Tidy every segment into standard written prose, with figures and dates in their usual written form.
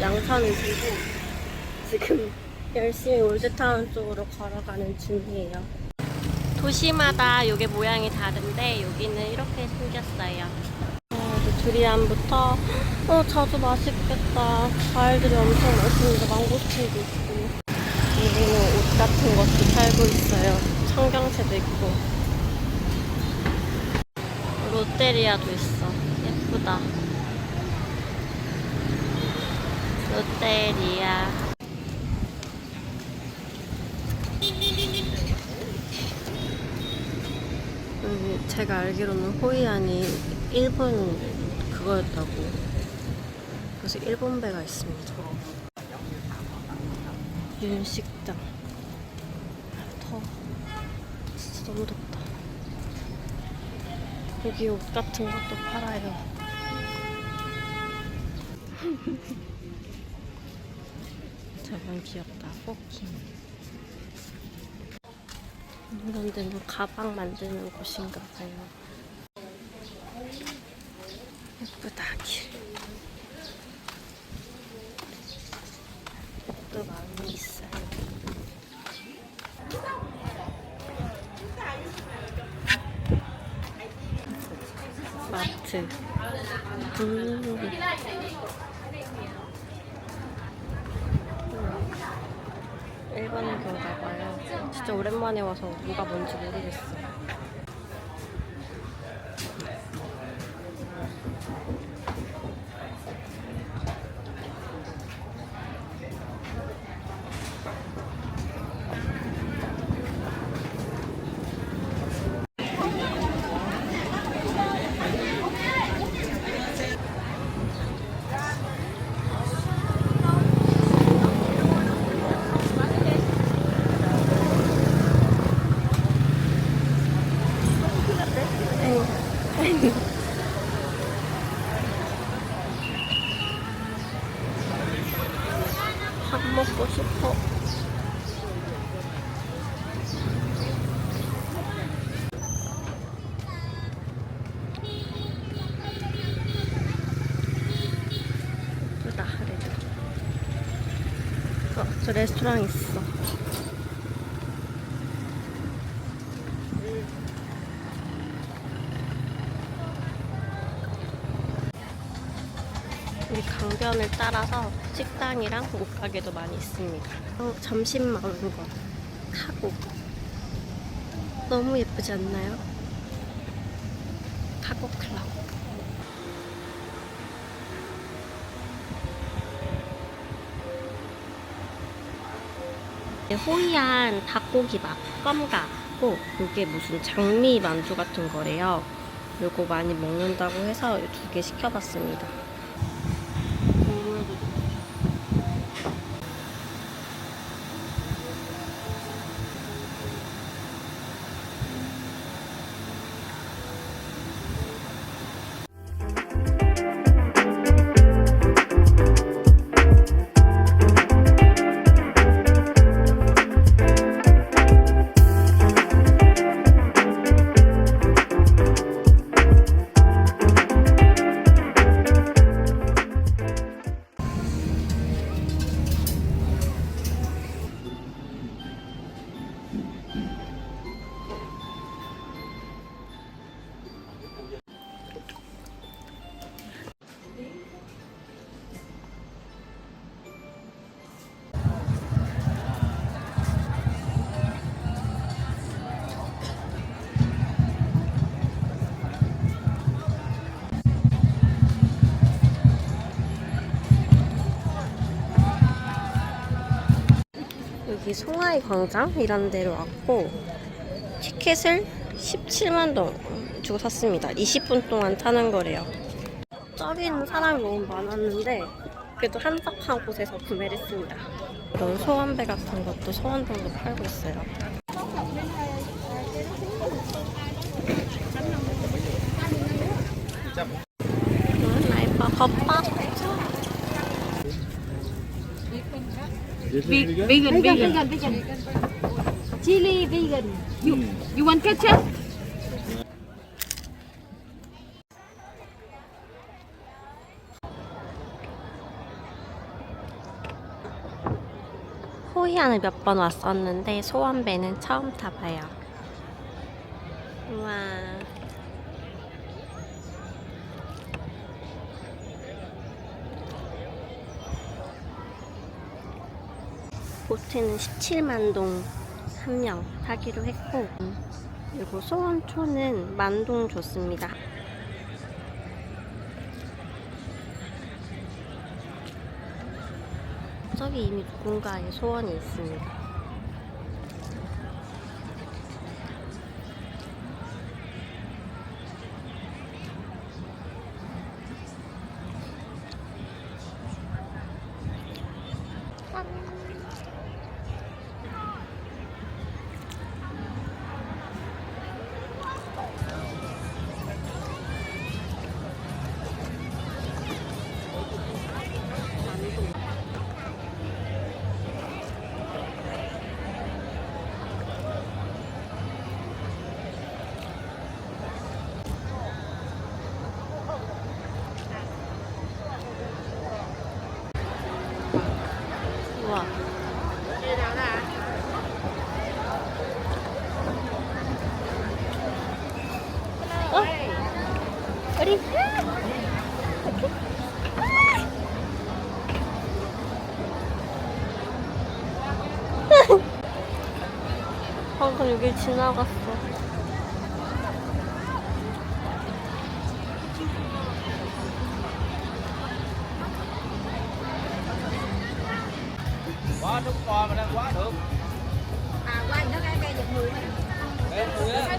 양산을 들고 지금 열심히 올드타운 쪽으로 걸어가는 중이에요. 도시마다 이게 모양이 다른데 여기는 이렇게 생겼어요. 두리안부터 자두 맛있겠다. 과일들이 엄청 맛있는데 망고스틴도 있고 여기는 옷 같은 것도 팔고 있어요. 청경채도 있고 롯데리아도 있어. 예쁘다. 롯데리아. 제가 알기로는 호이안이 일본 그거였다고. 그래서 일본 배가 있습니다. 윤식당. 더워. 진짜 너무 덥다. 여기 옷 같은 것도 팔아요. 저건 귀엽다. 포킹. 이런 데는 가방 만드는 곳인가 봐요. 예쁘다, 길. 옷도 많이 있어요. 마트. 일본인가 봐요. 진짜 오랜만에 와서 뭐가 뭔지 모르겠어. 밥 먹고 싶어. 예쁘다, 그래도. 저 레스토랑 있어. 이 강변을 따라서 식당이랑 옷가게도 많이 있습니다. 점심 먹은 거 카고 너무 예쁘지 않나요? 카고 클럽. 호이안 닭고기밥 껌가고 이게 무슨 장미 만두 같은 거래요. 요거 많이 먹는다고 해서 2개 시켜봤습니다. 여기 송하이 광장 이런 데로 왔고 티켓을 17만 동 주고 샀습니다. 20분 동안 타는 거래요. 저기는 사람이 너무 많았는데 그래도 한적한 곳에서 구매를 했습니다. 이런 소원배 같은 것도 소원동도 팔고 있어요. 라이파 겉바 vegan. Chili vegan. You want ketchup? 호이안을 몇 번 왔었는데 소원배는 처음 타봐요. 우와. 보트는 17만 동 한 명 타기로 했고, 그리고 소원초는 만동 줬습니다. 저기 이미 누군가의 소원이 있습니다. 우와. 어? 어디? 방금 여길 지나갔어. Quá nước bò mà đang quá được. Quay nó ngay cây giật người. Để người á.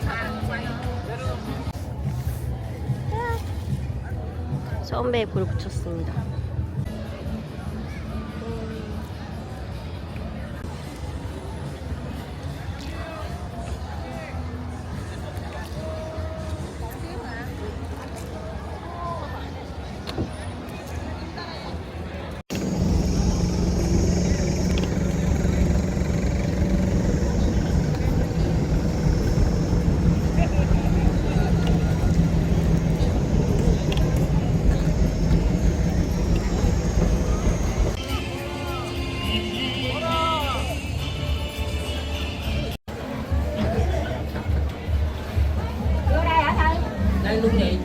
소원배에 불을 붙였습니다. Đây luôn vậy.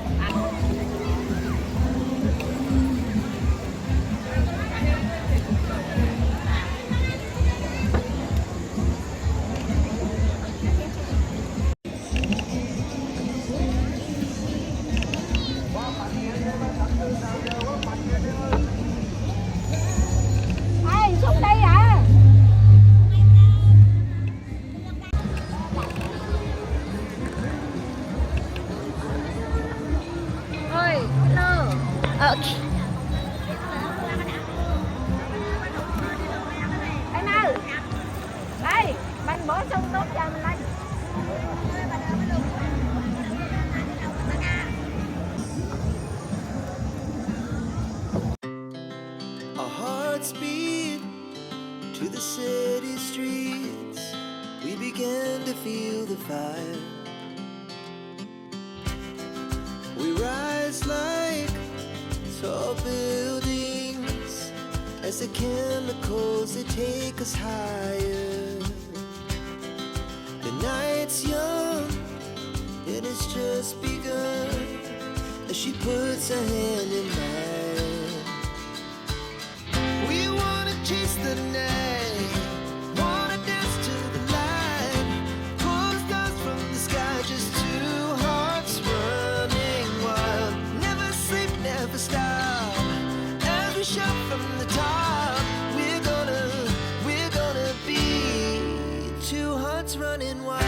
Ê, xuống đây à. Ôi, hello. 오케이. Ê nào. Đây, mình bỏ sông tốt cho mình lên. Our hearts beat to the city streets. We began to feel the fire. We rise like tall buildings as the chemicals they take us higher. The night's young and it's just begun as she puts her hand in mine. We wanna chase the night, wanna dance to the light, pull the stars from the sky, just two hearts running wild. Never sleep, never stop, as we shout from the top. We're gonna be two hearts running wild.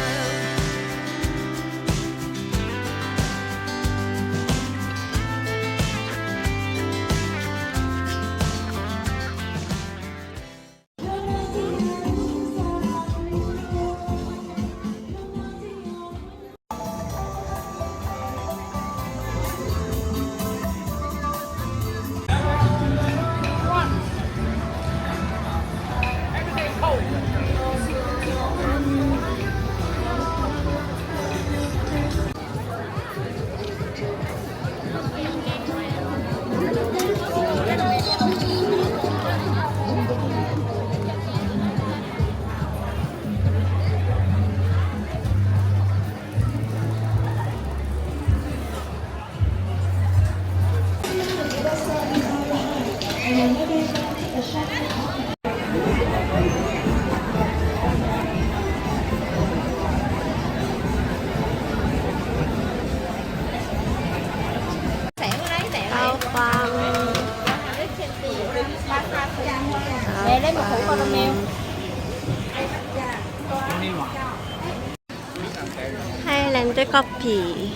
카페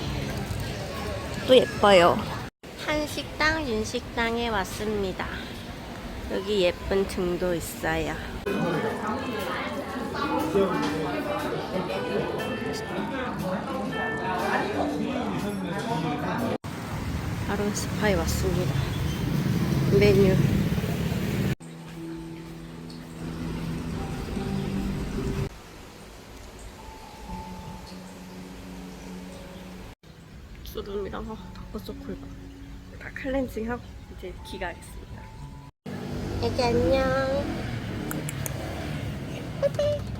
또 예뻐요. 한식당 윤식당에 왔습니다. 여기 예쁜 등도 있어요. 아론 스파에 왔습니다. 메뉴 수lum이랑 다크서클 다 클렌징하고 이제 귀가하겠습니다. 애기 안녕. 빠이빠이.